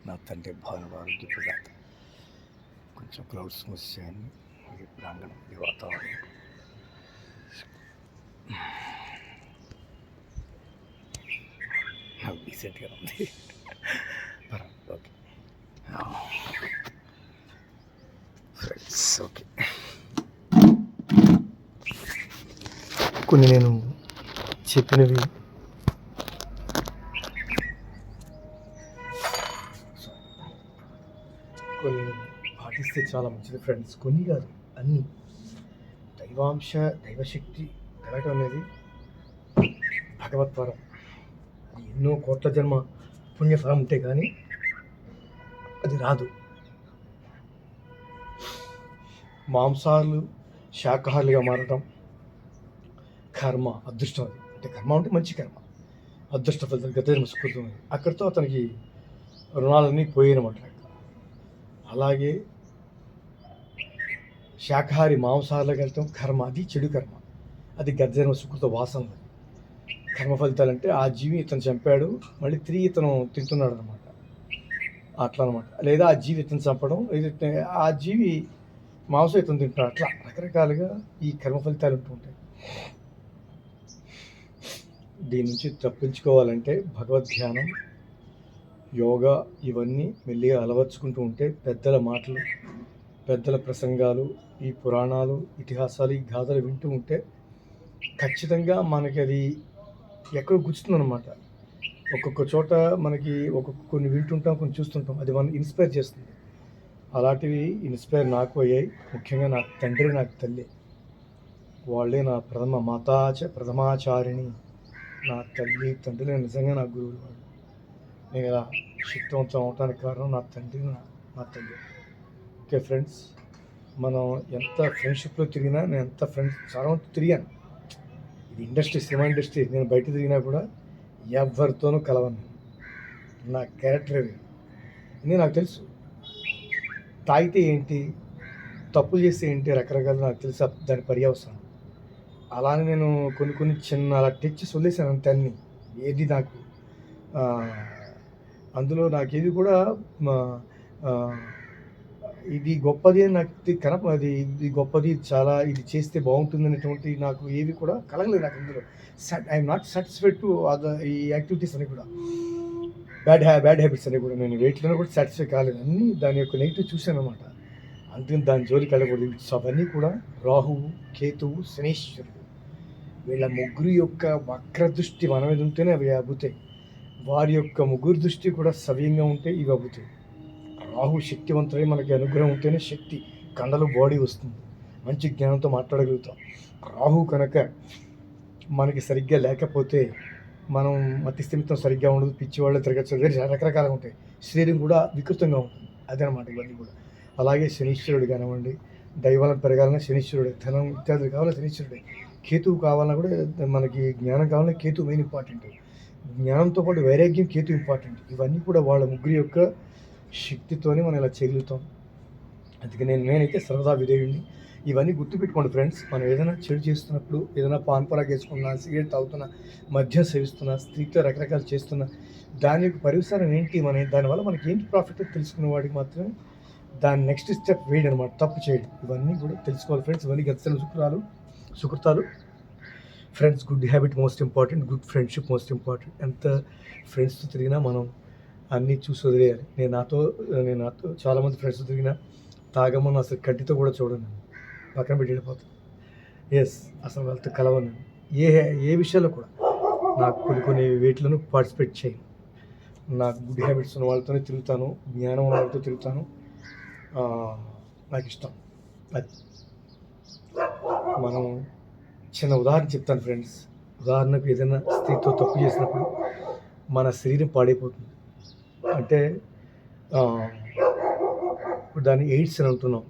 నా తండ్రి భాను ఆరోగ్య ప్రదాత. కొంచెం క్లౌడ్స్ మూసాయని ఇది ప్రాంగణం, ఇది వాతావరణం. నాకు డీసెంట్గా ఉంది. ఓకే ఫ్రెండ్స్, ఓకే కొన్ని నేను చెప్పినవి కొన్ని పాటిస్తే చాలా మంచిది ఫ్రెండ్స్. కొన్ని కాదు, అన్నీ. దైవాంశ దైవశక్తి కలగటం అనేది భగవద్వరం. అది ఎన్నో కోట్ల జన్మ పుణ్యఫలం ఉంటే కానీ అది రాదు. మాంసాలు శాకాహారులుగా మారటం కర్మ, అదృష్టం. అది అంటే కర్మ అంటే మంచి కర్మ, అదృష్ట ఫలితం గత జన్మ సుకృతం. అక్కడితో అతనికి రుణాలన్నీ పోయాయనమాట. అలాగే శాకాహారి మాంసాహారులకు వెళ్తాం కర్మ, అది చెడు కర్మ, అది గత జన్మ సుకృత వాసన. కర్మ ఫలితాలు అంటే ఆ జీవి ఇతను చంపాడు, మళ్ళీ తిరిగి ఇతను తింటున్నాడు అనమాట, అట్లా అనమాట. లేదా ఆ జీవి ఇతను చంపడం, ఆ జీవి మాంసం ఇతను తింటున్నాడు, అట్లా రకరకాలుగా ఈ కర్మ ఫలితాలు ఉంటూ ఉంటాయి. దీని నుంచి తప్పించుకోవాలంటే భగవద్ ధ్యానం, యోగా ఇవన్నీ మెల్లిగా అలవర్చుకుంటూ ఉంటే, పెద్దల మాటలు, పెద్దల ప్రసంగాలు, ఈ పురాణాలు, ఇతిహాసాలు, ఈ గాథలు వింటూ ఉంటే ఖచ్చితంగా మనకి అది ఎక్కడో గుచ్చుతుందన్నమాట. ఒక్కొక్క చోట మనకి కొన్ని వింటుంటాం, కొన్ని చూస్తుంటాం, అది మనం ఇన్స్పైర్ చేస్తుంది. అలాంటివి ఇన్స్పైర్ నాకు అయ్యాయి. ముఖ్యంగా నా తండ్రి, నాకు తల్లి, వాళ్ళే నా ప్రథమాచారిణి. నా తల్లి తండ్రి నిజంగా నా గురువులు వాళ్ళు. నేను ఇలా శక్తివంతం అవటానికి కారణం నా తండ్రి, నా తల్లి. ఓకే ఫ్రెండ్స్, మనం ఎంత ఫ్రెండ్షిప్లో తిరిగినా, నేను ఎంత ఫ్రెండ్స్ చాలా మంది తిరిగాను. ఇది ఇండస్ట్రీ, సినిమా ఇండస్ట్రీ. నేను బయట తిరిగినా కూడా ఎవరితోనూ కలవను. నా క్యారెక్టర్ ఇది నాకు తెలుసు. తాగితే ఏంటి, తప్పులు చేస్తే ఏంటి, రకరకాలు నాకు తెలుసు దాని పర్యవసానం. అలానే నేను కొన్ని చిన్న అలా టెచ్చి వదిలేసాను అంతే. అన్ని ఏది నాకు అందులో నాకేది కూడా ఇది గొప్పది అని నాకు ఇది గొప్పది, చాలా ఇది చేస్తే బాగుంటుంది అనేటువంటి నాకు ఏవి కూడా కలగలేదు నాకు అందులో. ఐఎమ్ నాట్ సాటిస్ఫైడ్ టు ఈ యాక్టివిటీస్ అని కూడా, బ్యాడ్ హ్యాబిట్స్ అని కూడా. నేను వేటిలోనే కూడా సాటిస్ఫై కాలేదు. అన్నీ దాని యొక్క నెగిటివ్ చూశాను అనమాట. అందుకని దాని జోలికి వెళ్ళకూడదు. అవన్నీ కూడా రాహువు, కేతువు, శనీశ్వరుడు, వీళ్ళ ముగ్గురు యొక్క వక్ర దృష్టి మన మీద ఉంటేనే అవి అబ్బుతాయి. వారి యొక్క ముగ్గురు దృష్టి కూడా సవ్యంగా ఉంటే ఇవి అబ్బుతాయి. రాహు శక్తివంతుడై మనకి అనుగ్రహం ఉంటేనే శక్తి, కండలు, బాడీ వస్తుంది, మంచి జ్ఞానంతో మాట్లాడగలుగుతాం. రాహు కనుక మనకి సరిగ్గా లేకపోతే మనం మతిస్థిమితం సరిగ్గా ఉండదు, పిచ్చివాళ్ళు తిరగచ్చు, రకరకాలుగా ఉంటాయి. శరీరం కూడా వికృతంగా ఉంటుంది. అదనమాట ఇవన్నీ కూడా. అలాగే శనీశ్వరుడు కానివ్వండి, దైవాలను పెరగాలన్నా శనీశ్వరుడే, ధనం ఇత్యాదులు కావాలన్నా శనీశ్వరుడే. కేతువు కావాలన్నా కూడా, మనకి జ్ఞానం కావాలన్నా కేతువు మెయిన్ ఇంపార్టెంట్. జ్ఞానంతో పాటు వైరాగ్యం, కేతు ఇంపార్టెంట్. ఇవన్నీ కూడా వాళ్ళ ముగ్గురి యొక్క శక్తితోనే మనం ఇలా చేయగలుగుతాం. అందుకే నేనైతే సర్వదా విధేయుడిని. ఇవన్నీ గుర్తుపెట్టుకోండి ఫ్రెండ్స్. మనం ఏదైనా చెడు చేస్తున్నప్పుడు, ఏదైనా పాన్పరాగ్ వేసుకున్నా, సిగరెట్ తాగుతున్నా, మద్యం సేవిస్తున్నా, స్త్రీతో రకరకాలు చేస్తున్నా, దాని యొక్క పరిసరం ఏంటి, దానివల్ల మనకి ఏంటి ప్రాఫిట్ తెలుసుకున్న వాడికి మాత్రమే దాని నెక్స్ట్ స్టెప్ వేయడం అనమాట, తప్పు చేయడం. ఇవన్నీ కూడా తెలుసుకోవాలి ఫ్రెండ్స్. ఇవన్నీ గత సుకృతాలు friends. Good habit most important, good friendship most important. ఎంత ఫ్రెండ్స్తో తిరిగినా మనం అన్నీ చూసి వదిలేయాలి. నేను నాతో చాలామంది ఫ్రెండ్స్తో తిరిగినా తాగమని అసలు కంటితో కూడా చూడను, పక్కన పెట్టి వెళ్ళిపోతాను. అసలు వాళ్ళతో కలవను. ఏ విషయాల్లో కూడా నాకు కొన్ని వేటిలను పార్టిసిపేట్ చేయను. నాకు గుడ్ హ్యాబిట్స్ ఉన్న వాళ్ళతోనే తిరుగుతాను, జ్ఞానం ఉన్న వాళ్ళతో తిరుగుతాను. నాకు ఇష్టం అది. మనం చిన్న ఉదాహరణ చెప్తాను ఫ్రెండ్స్. ఉదాహరణకు ఏదైనా స్త్రీతో తప్పు చేసినప్పుడు మన శరీరం పాడైపోతుంది. అంటే దాన్ని ఎయిడ్స్ అని అంటున్నాం.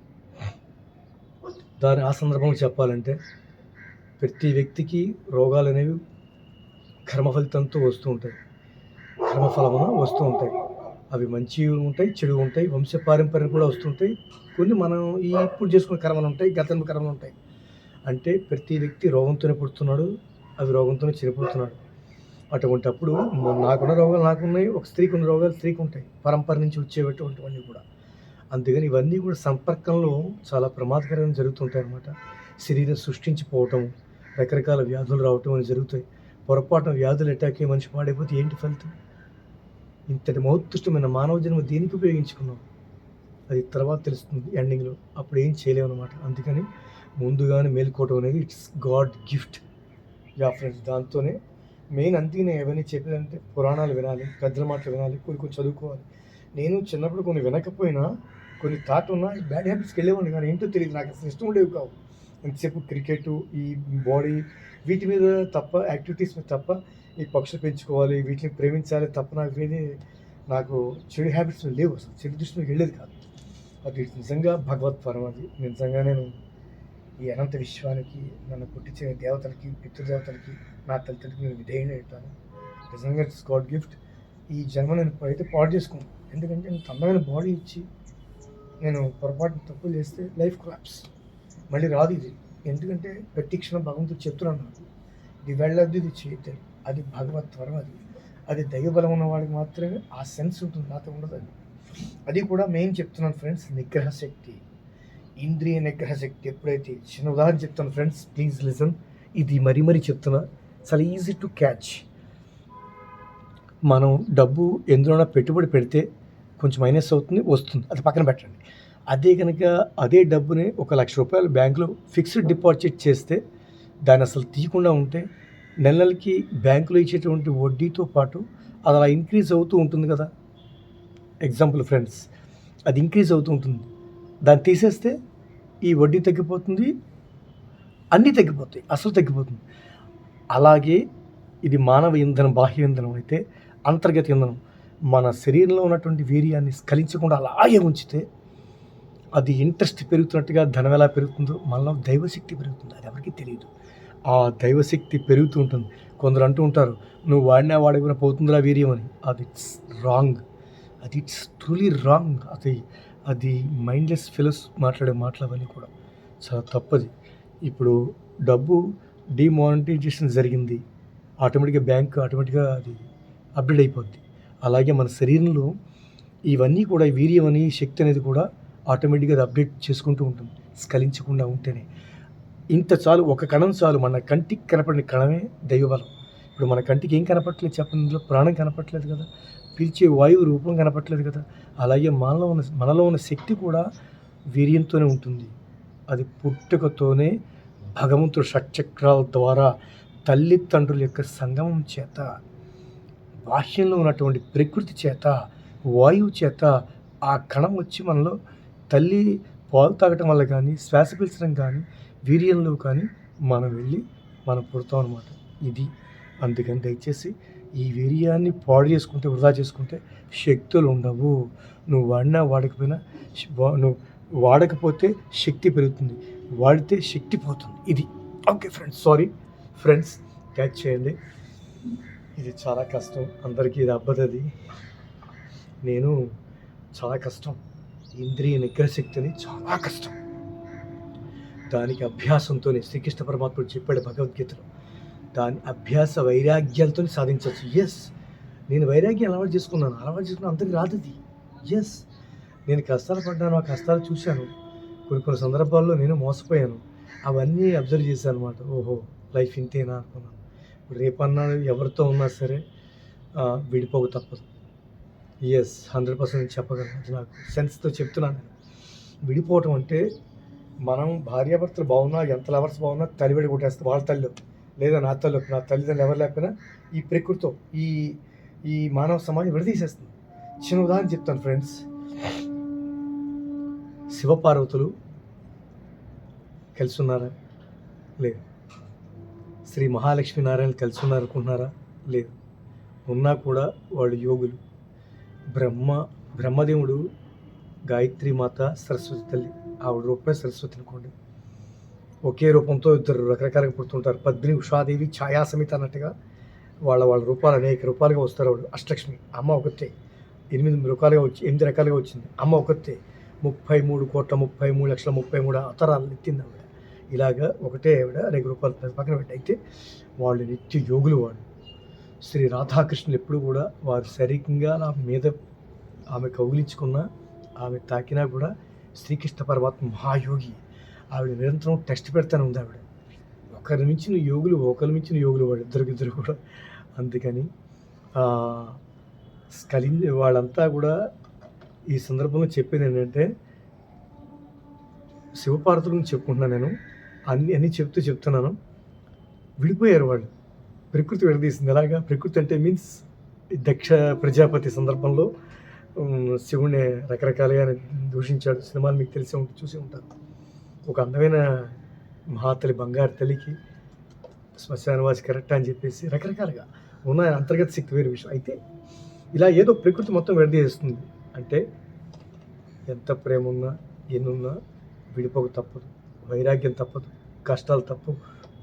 ఆ సందర్భంలో చెప్పాలంటే, ప్రతి వ్యక్తికి రోగాలు అనేవి కర్మఫలితంతో వస్తూ ఉంటాయి, కర్మఫలమున వస్తూ ఉంటాయి. అవి మంచివి ఉంటాయి, చెడు ఉంటాయి, వంశపారంపర్యం కూడా వస్తుంటాయి. కొన్ని మనం ఇప్పుడు చేసుకున్న కర్మలు ఉంటాయి, గత కర్మలు ఉంటాయి. అంటే ప్రతి వ్యక్తి రోగంతోనే పుడుతున్నాడు, అవి రోగంతోనే చనిపోతున్నాడు. అటువంటప్పుడు నాకున్న రోగాలు నాకున్నాయి, ఒక స్త్రీకి ఉన్న రోగాలు స్త్రీకి ఉంటాయి, పరంపర నుంచి వచ్చేటటువంటివన్నీ కూడా. అందుకని ఇవన్నీ కూడా సంపర్కంలో చాలా ప్రమాదకరంగా జరుగుతుంటాయి అన్నమాట. శరీరం సృష్టించిపోవటం, రకరకాల వ్యాధులు రావటం అని జరుగుతాయి. పొరపాటున వ్యాధులు అటాక్ అయ్యి మనిషి పాడైపోతే ఏంటి ఫలితం? ఇంతటి మహోత్కృష్టమైన మానవ జన్మ దేనికి ఉపయోగించుకున్నాం? అది తర్వాత తెలుస్తుంది ఎండింగ్లో. అప్పుడు ఏం చేయలేము అనమాట. అందుకని ముందుగానే మేలుకోవటం అనేది it's God gift. Yeah friends, దాంతోనే మెయిన్ అందుకనే అవన్నీ చెప్పేదంటే పురాణాలు వినాలి, పెద్దల మాటలు వినాలి, కొన్ని చదువుకోవాలి. నేను చిన్నప్పుడు కొన్ని వినకపోయినా, కొన్ని థాట్ ఉన్న బ్యాడ్ హ్యాబిట్స్కి వెళ్ళేవాడిని, కానీ ఏంటో తెలియదు, నాకు అసలు ఇష్టం ఉండేవి కావు. ఎంతసేపు క్రికెట్, ఈ బాడీ, వీటి మీద తప్ప, యాక్టివిటీస్ మీద తప్ప, ఈ పక్షులు పెంచుకోవాలి, వీటిని ప్రేమించాలి తప్ప నాకు చెడు హ్యాబిట్స్ లేవు. అసలు చెడు దృష్టికి వెళ్ళేది కాదు. అది నిజంగా భగవత్వరం. అది నిజంగా నేను ఈ అనంత విశ్వానికి, నన్ను పుట్టించిన దేవతలకి, పితృదేవతలకి, నా తల్లిదండ్రులకి నేను విధేయుని అవుతాను. నిజంగా ఇట్స్ గాడ్ గిఫ్ట్. ఈ జన్మ నేను అయితే పాడు చేసుకున్నాను. ఎందుకంటే నేను అందమైన బాడీ ఇచ్చి నేను పొరపాటున తప్పులు చేస్తే లైఫ్ కొలాప్స్, మళ్ళీ రాదు ఇది. ఎందుకంటే ప్రతి క్షణం భగవంతుడు చెప్తున్నాను నాకు, ఇది వెళ్ళొద్దు, ఇది చేయద్దు. అది భగవత్వరం. అది దైవబలం ఉన్న వాడికి మాత్రమే ఆ సెన్స్ ఉంటుంది, నాతో ఉండదు. అది కూడా మెయిన్ చెప్తున్నాను ఫ్రెండ్స్, నిగ్రహ శక్తి, ఇంద్రియ నిగ్రహ శక్తి. ఎప్పుడైతే చిన్న ఉదాహరణ చెప్తాను ఫ్రెండ్స్, ప్లీజ్ లిసన్. ఇది మరీ చెప్తున్నా, చాలా ఈజీ టు క్యాచ్. మనం డబ్బు ఎందులోనా పెట్టుబడి పెడితే కొంచెం మైనస్ అవుతుంది, వస్తుంది, అది పక్కన పెట్టండి. అదే కనుక అదే డబ్బుని 1,00,000 రూపాయలు బ్యాంకులో ఫిక్స్డ్ డిపాజిట్ చేస్తే, దాన్ని అసలు తీయకుండా ఉంటే, నెలలకి బ్యాంకులో ఇచ్చేటువంటి వడ్డీతో పాటు అది అలా ఇంక్రీజ్ అవుతూ ఉంటుంది కదా. ఎగ్జాంపుల్ ఫ్రెండ్స్, అది ఇంక్రీజ్ అవుతూ ఉంటుంది. దాన్ని తీసేస్తే ఈ వడ్డీ తగ్గిపోతుంది, అన్నీ తగ్గిపోతాయి, అసలు తగ్గిపోతుంది. అలాగే ఇది మానవ ఇంధనం, బాహ్య ఇంధనం అయితే అంతర్గత ఇంధనం. మన శరీరంలో ఉన్నటువంటి వీర్యాన్ని స్ఖలించకుండా అలాగే ఉంచితే, అది ఇంట్రెస్ట్ పెరుగుతున్నట్టుగా ధనం ఎలా పెరుగుతుందో మనలో దైవశక్తి పెరుగుతుంది. అది ఎవరికి తెలియదు. ఆ దైవశక్తి పెరుగుతూ ఉంటుంది. కొందరు అంటూ ఉంటారు, నువ్వు వాడకపోయినా పోతుందిరా వీర్యం అని. అది ఇట్స్ రాంగ్. అది ఇట్స్ ట్రూలీ రాంగ్. అది మైండ్లెస్ ఫెలోస్ మాట్లాడే మాటలు అవన్నీ కూడా చాలా తప్పది. ఇప్పుడు డబ్బు డిమానిటైజేషన్ జరిగింది, ఆటోమేటిక్గా బ్యాంక్ ఆటోమేటిక్గా అది అప్డేట్ అయిపోద్ది. అలాగే మన శరీరంలో ఇవన్నీ కూడా, వీర్యం అని, శక్తి అనేది కూడా ఆటోమేటిక్గా అది అప్డేట్ చేసుకుంటూ ఉంటుంది, స్ఖలించకుండా ఉంటేనే. ఇంత చాలు, ఒక కణం చాలు. మన కంటికి కనపడిన కణమే దైవబలం. ఇప్పుడు మన కంటికి ఏం కనపట్లేదు చెప్పండి, ఇందులో ప్రాణం కనపట్లేదు కదా, పీల్చే వాయువు రూపం కనపట్లేదు కదా. అలాగే మనలో ఉన్న శక్తి కూడా వీర్యంతోనే ఉంటుంది. అది పుట్టుకతోనే భగవంతుడు షట్చక్రాల ద్వారా, తల్లిదండ్రుల యొక్క సంగమం చేత, బాహ్యంలో ఉన్నటువంటి ప్రకృతి చేత, వాయువు చేత ఆ కణం వచ్చి మనలో తల్లి పాలు తాగటం వల్ల కానీ, శ్వాస పీల్చడం కానీ, వీర్యంలో కానీ మనం పుడతాం అన్నమాట. ఇది అందుకని దయచేసి ఈ వీర్యాన్ని పాడు చేసుకుంటే, వృధా చేసుకుంటే శక్తులు ఉండవు. నువ్వు వాడకపోయినా, నువ్వు వాడకపోతే శక్తి పెరుగుతుంది, వాడితే శక్తి పోతుంది. ఇది okay friends, sorry friends, catch చేయండి. ఇది చాలా కష్టం, అందరికీ ఇది అబ్బదది. నేను చాలా కష్టం, ఇంద్రియ నిగ్రహ శక్తిని చాలా కష్టం. దానికి అభ్యాసంతోనే శ్రీకృష్ణ పరమాత్ముడు చెప్పాడు భగవద్గీతలో, దాని అభ్యాస వైరాగ్యాలతో సాధించవచ్చు. ఎస్, నేను వైరాగ్యం అలవాటు చేసుకున్నాను, అంతకు రాదు అది. ఎస్, నేను కష్టాలు పడ్డాను, ఆ కష్టాలు చూశాను, కొన్ని సందర్భాల్లో నేను మోసపోయాను, అవన్నీ అబ్జర్వ్ చేశాను అనమాట. ఓహో, లైఫ్ ఇంతేనా అనుకున్నాను. ఇప్పుడు రేపన్నా ఎవరితో ఉన్నా సరే విడిపోక తప్పదు. ఎస్, 100% చెప్పగలను, అది నాకు సెన్స్తో చెప్తున్నాను. నేను విడిపోవటం అంటే, మనం భార్యాభర్తలు బాగున్నా, ఎంత లవర్స్ బాగున్నా, తల్లిబడి కొట్టేస్తాం, వాళ్ళ తల్లి లేదా నా తల్లిదండ్రులు ఎవరు లేకపోయినా ఈ ప్రకృతితో, ఈ మానవ సమాజం విడదీసేస్తుంది. చిన్న ఉదాహరణ చెప్తాను ఫ్రెండ్స్. శివపార్వతులు కలిసి ఉన్నారా? లేదు. శ్రీ మహాలక్ష్మి నారాయణ కలిసి ఉన్నారనుకుంటున్నారా? లేదు. ఉన్నా కూడా వాళ్ళు యోగులు. బ్రహ్మదేవుడు, గాయత్రి మాత, సరస్వతి తల్లి, ఆవిడ రూపమే సరస్వతి అనుకోండి. ఒకే రూపంతో ఇద్దరు రకరకాలుగా పుడుతుంటారు. పద్మిని, ఉషాదేవి, ఛాయా సమిత అన్నట్టుగా వాళ్ళ రూపాలు అనేక రూపాలుగా వస్తారు. ఆవిడ అష్టలక్ష్మి, అమ్మ ఒకతే. 8 రకాలుగా వచ్చింది, అమ్మ ఒకతే. 33,33,33,33 అవతారాలు ఎత్తింది ఆవిడ. ఇలాగా ఒకటే ఆవిడ అనేక రూపాయలు పక్కన పెట్టి. అయితే వాళ్ళు నిత్య యోగులు వాళ్ళు. శ్రీ రాధాకృష్ణులు ఎప్పుడు కూడా వారు శారీరకంగా నా మీద ఆమె కౌగిలించుకున్న, ఆమె తాకినా కూడా శ్రీకృష్ణ పరమాత్మ మహాయోగి. ఆవిడ నిరంతరం టెస్ట్ పెడతానే ఉంది ఆవిడ. ఒకరి మించిన యోగులు, ఒకరి మించిన యోగులు వాడు ఇద్దరు కూడా. అందుకని వాళ్ళంతా కూడా ఈ సందర్భంలో చెప్పేది ఏంటంటే, శివపార్వతుల గురించి చెప్పుకుంటున్నాను నేను. అన్నీ చెప్తున్నాను. విడిపోయారు వాళ్ళు. ప్రకృతి విడదీసింది. ఎలాగా? ప్రకృతి అంటే మీన్స్ దక్ష ప్రజాపతి సందర్భంలో శివుణ్ణి రకరకాలుగా దూషించాడు. సినిమాలు మీకు తెలిసే చూసే ఉంటారు. ఒక అందమైన మహాతల్లి, బంగారు తల్లికి శ్మశానవాసి కరెక్ట్ అని చెప్పేసి రకరకాలుగా ఉన్న అంతర్గత శక్తి వేరే విషయం. అయితే ఇలా ఏదో ప్రకృతి మొత్తం విడదీస్తుంది. అంటే ఎంత ప్రేమ ఉన్నా, ఎన్నున్నా విడిపోక తప్పదు, వైరాగ్యం తప్పదు, కష్టాలు తప్పవు,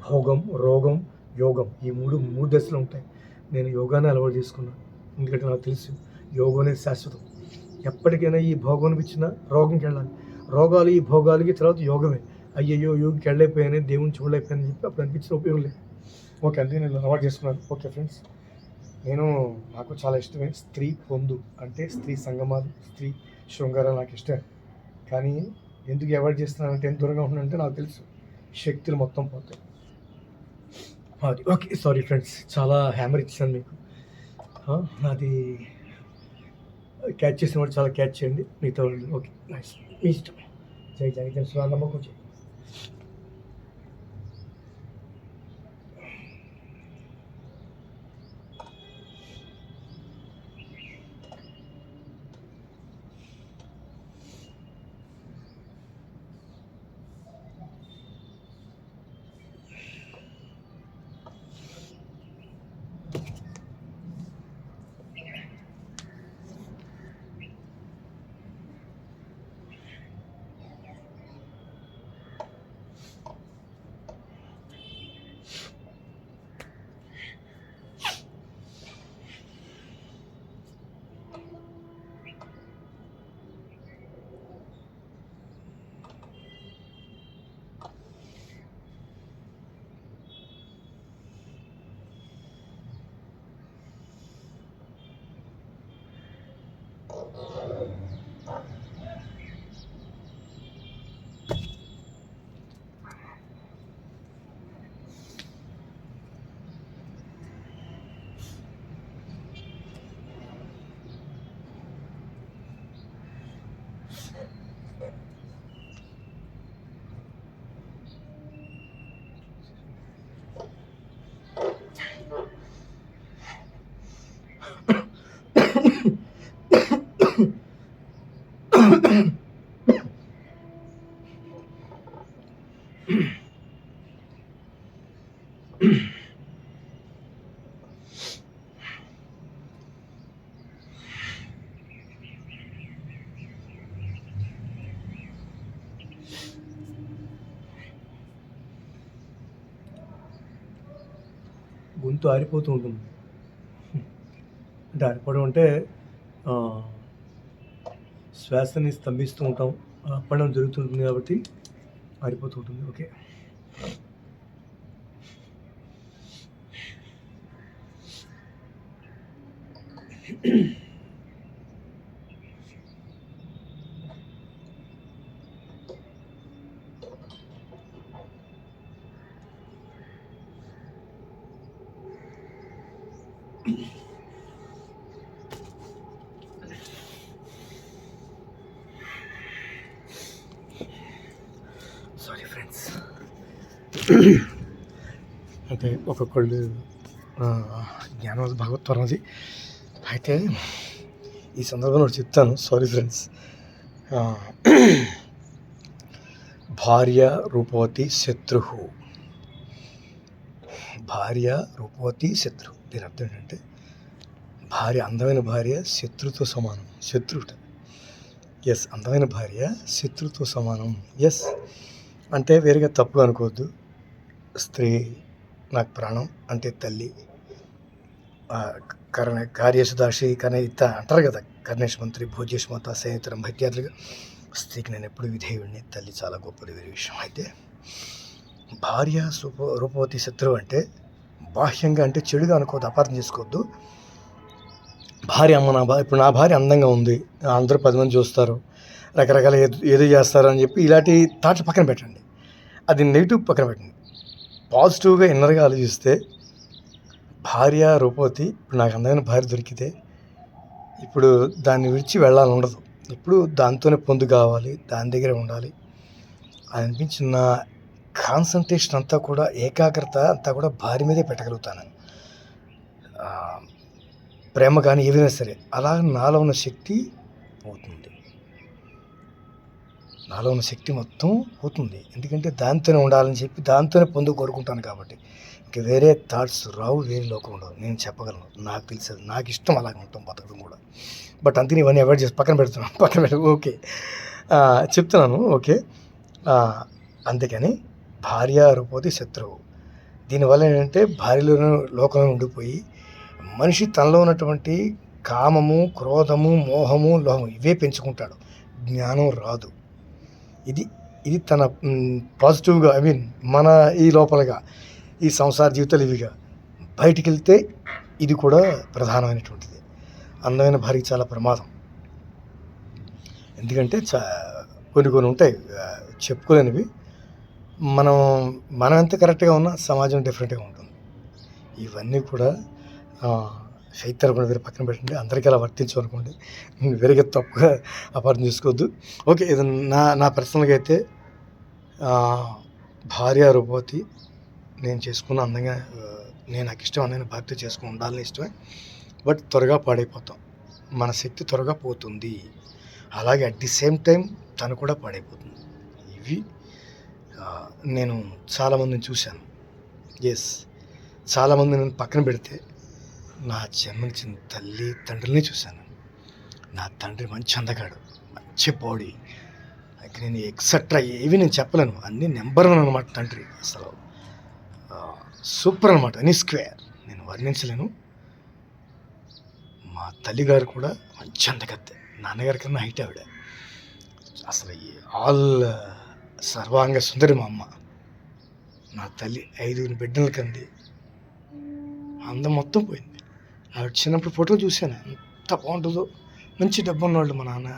భోగం, రోగం, యోగం, ఈ మూడు దశలు ఉంటాయి. నేను యోగాన్ని అలవాటు చేసుకున్నాను. ఎందుకంటే నాకు తెలుసు యోగం అనేది శాశ్వతం. ఎప్పటికైనా ఈ భోగం అనిపించినా రోగంకి వెళ్ళాలి. రోగాలు ఈ భోగాలకి తర్వాత యోగమే. అయ్యయ్యో యోగికి వెళ్ళైపోయానే, దేవుని చూడలేకపోయానని చెప్పి అప్పుడు అనిపించిన ఉపయోగం లేదు. ఓకే, అందుకే నేను అలవాటు చేసుకున్నాను. ఓకే ఫ్రెండ్స్, నాకు చాలా ఇష్టమే స్త్రీ పొందు, అంటే స్త్రీ సంగమాలు, స్త్రీ శృంగారాలు నాకు ఇష్టమే. కానీ ఎందుకు అవాయిడ్ చేస్తున్నానంటే, ఎంత దూరంగా ఉంటుందంటే నాకు తెలుసు శక్తులు మొత్తం పోతాయి. అది ఓకే. సారీ ఫ్రెండ్స్, చాలా హ్యామర్ ఇచ్చాను మీకు. అది క్యాచ్ చేసిన వాడు చాలా క్యాచ్ చేయండి, మిగతా వాళ్ళు ఓకే నైస్, మీ ఇష్టం. జై జై జై నమ్మకం జై. గొంతు ఆరిపోతూ ఉంటుంది. అంటే ఆరిపోవడం అంటే శ్వాసని స్తంభిస్తూ ఉంటాం, ఆపడం జరుగుతుంటుంది కాబట్టి ఆరిపోతూ ఉంటుంది. Okay, sorry friends. అయితే ఒక్కొక్కళ్ళు జ్ఞానం భగవత్వరం అది. అయితే ఈ సందర్భంలో చెప్తాను. Sorry friends. భార్య రూపవతి శత్రు. భార్య రూపవతి శత్రు. దీని అర్థం ఏంటంటే, భార్య, అందమైన భార్య శత్రుతో సమానం. శత్రుట, ఎస్, అందమైన భార్య శత్రుతో సమానం. ఎస్ అంటే వేరుగా తప్పుగా అనుకోవద్దు. స్త్రీ నాకు ప్రాణం అంటే తల్లి, కార్యసుదాషి కనయిత అంటారు కదా, కర్ణేశ్ మంత్రి భోజ్యేష్మత సైనితరం భైత్యాదులుగా స్త్రీకి నేను ఎప్పుడు విధేయుడిని. తల్లి చాలా గొప్పది, వేరే విషయం. అయితే భార్య రూపవతి శత్రువు అంటే బాహ్యంగా అంటే చెడుగా అనుకోవద్దు, అపార్థం చేసుకోవద్దు. భార్య ఇప్పుడు నా భార్య అందంగా ఉంది, అందరూ 10 మంది చూస్తారు, రకరకాల ఏదో చేస్తారు అని చెప్పి ఇలాంటి థాట్స్ పక్కన పెట్టండి. అది నెగిటివ్ పక్కన పెట్టండి. పాజిటివ్గా ఇన్నర్గా ఆలోచిస్తే భార్య రూపవతి, ఇప్పుడు నాకు అందమైన భార్య దొరికితే ఇప్పుడు దాన్ని విడిచి వెళ్ళాలని ఉండదు. ఇప్పుడు దాంతోనే పొందు కావాలి, దాని దగ్గరే ఉండాలి అని అనిపించిన కాన్సన్ట్రేషన్ అంతా కూడా, ఏకాగ్రత అంతా కూడా భార్య మీదే పెట్టగలుగుతాను. ప్రేమ కానీ ఏదైనా సరే అలా నాలో ఉన్న శక్తి పోతుంది, నాలో ఉన్న శక్తి మొత్తం పోతుంది. ఎందుకంటే దాంతోనే ఉండాలని చెప్పి దాంతోనే పొందు కోరుకుంటాను కాబట్టి ఇంక వేరే థాట్స్ రావు, వేరే లోకం ఉండవు. నేను చెప్పగలను, నాకు తెలిసేది, నాకు ఇష్టం అలాగే ఉంటాం బతకడం కూడా. బట్ అందుకని ఇవన్నీ అవాయిడ్ చేసి పక్కన పెడుతున్నాను. ఓకే, చెప్తున్నాను. ఓకే, అందుకని భార్య రూపవతి శత్రువు. దీనివల్ల ఏంటంటే భార్యలోనే లోకంలో ఉండిపోయి మనిషి తనలో ఉన్నటువంటి కామము, క్రోధము, మోహము, లోహము ఇవే పెంచుకుంటాడు, జ్ఞానం రాదు. ఇది తన పాజిటివ్గా, మన ఈ లోపలగా ఈ సంసార జీవితాలు ఇవిగా. బయటికి వెళ్తే ఇది కూడా ప్రధానమైనటువంటిది. అందమైన భార్య చాలా ప్రమాదం. ఎందుకంటే కొన్ని ఉంటాయి చెప్పుకోలేనివి. మనం ఎంత కరెక్ట్గా ఉన్నా సమాజం డిఫరెంట్గా ఉంటుంది. ఇవన్నీ కూడా శైత్యాల కూడా వేరే పక్కన పెట్టండి. అందరికీ అలా వర్తించు అనుకోండి, వేరేగా తప్పుగా అపార్థం చేసుకోవద్దు. ఓకే, ఇది నా పర్సనల్గా అయితే భార్య రూపవతి నేను చేసుకున్న అందంగా, నాకు ఇష్టం అందమైన భార్యతో చేసుకుని ఉండాలని ఇష్టమే. బట్ త్వరగా పాడైపోతాం, మన శక్తి త్వరగా పోతుంది. అలాగే అట్ ది సేమ్ టైం తను కూడా పాడైపోతుంది. ఇవి నేను చాలామందిని చూశాను. చాలామంది నేను పక్కన పెడితే నా జన్మనిచ్చిన తల్లి తండ్రులని చూశాను. నా తండ్రి మంచి అందగాడు, మంచి బాడీ, నేను ఎక్సెట్రా ఏవి నేను చెప్పలేను, అన్నీ నెంబర్ 1 అనమాట. తండ్రి అసలు సూపర్ అనమాట, అని స్క్వేర్, నేను వర్ణించలేను. మా తల్లిగారు కూడా మంచి అందగత్తే, నాన్నగారి కన్నా హైట్ ఆవిడ. అసలు ఆల్ సర్వాంగ సుందరి మా అమ్మ. నా తల్లి 5 బిడ్డల కంది, అందం మొత్తం పోయింది. ఆవిడ చిన్నప్పుడు ఫోటో చూశాను, ఎంత బాగుంటుందో. మంచి డబ్బు ఉన్నవాళ్ళు మా నాన్న.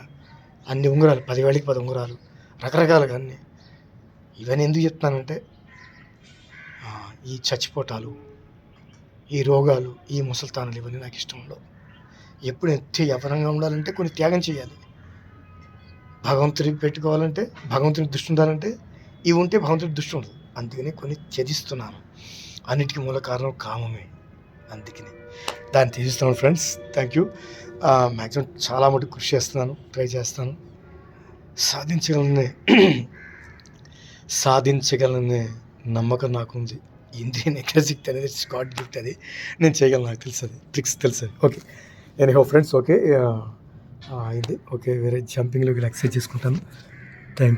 అన్ని ఉంగరాలు, 10 వేలకి 10 ఉంగరాలు, రకరకాలుగా అన్నీ. ఇవన్నీ ఎందుకు చెప్తున్నానంటే ఈ చచ్చిపోటాలు, ఈ రోగాలు, ఈ ముసలితానాలు ఇవన్నీ నాకు ఇష్టం ఉండవు. ఎప్పుడు యవ్వనంగా ఉండాలంటే కొన్ని త్యాగం చేయాలి. భగవంతుడికి పెట్టుకోవాలంటే, భగవంతుడికి దృష్టి ఉండాలంటే ఇవి ఉంటే భగవంతుడికి దృష్టి ఉండదు. అందుకని కొన్ని త్యజిస్తున్నాను. అన్నిటికీ మూల కారణం కామమే, అందుకని దాన్ని త్యజిస్తున్నాను. Friends, thank you. మ్యాక్సిమం చాలా మటుకు కృషి చేస్తున్నాను, ట్రై చేస్తాను. సాధించగలనే నమ్మకం నాకుంది. ఇంద్రియ నిగ్రహశక్తి అనేది గాడ్ గిఫ్ట్, అది నేను చేయగలను, నాకు తెలుస్తుంది, ట్రిక్స్ తెలుస్తుంది. ఓకే, ఎనీహౌ ఫ్రెండ్స్, ఓకే ఇది ఓకే. వేరే జంపింగ్లోకి ఎక్సర్సైజ్ చేసుకుంటాను.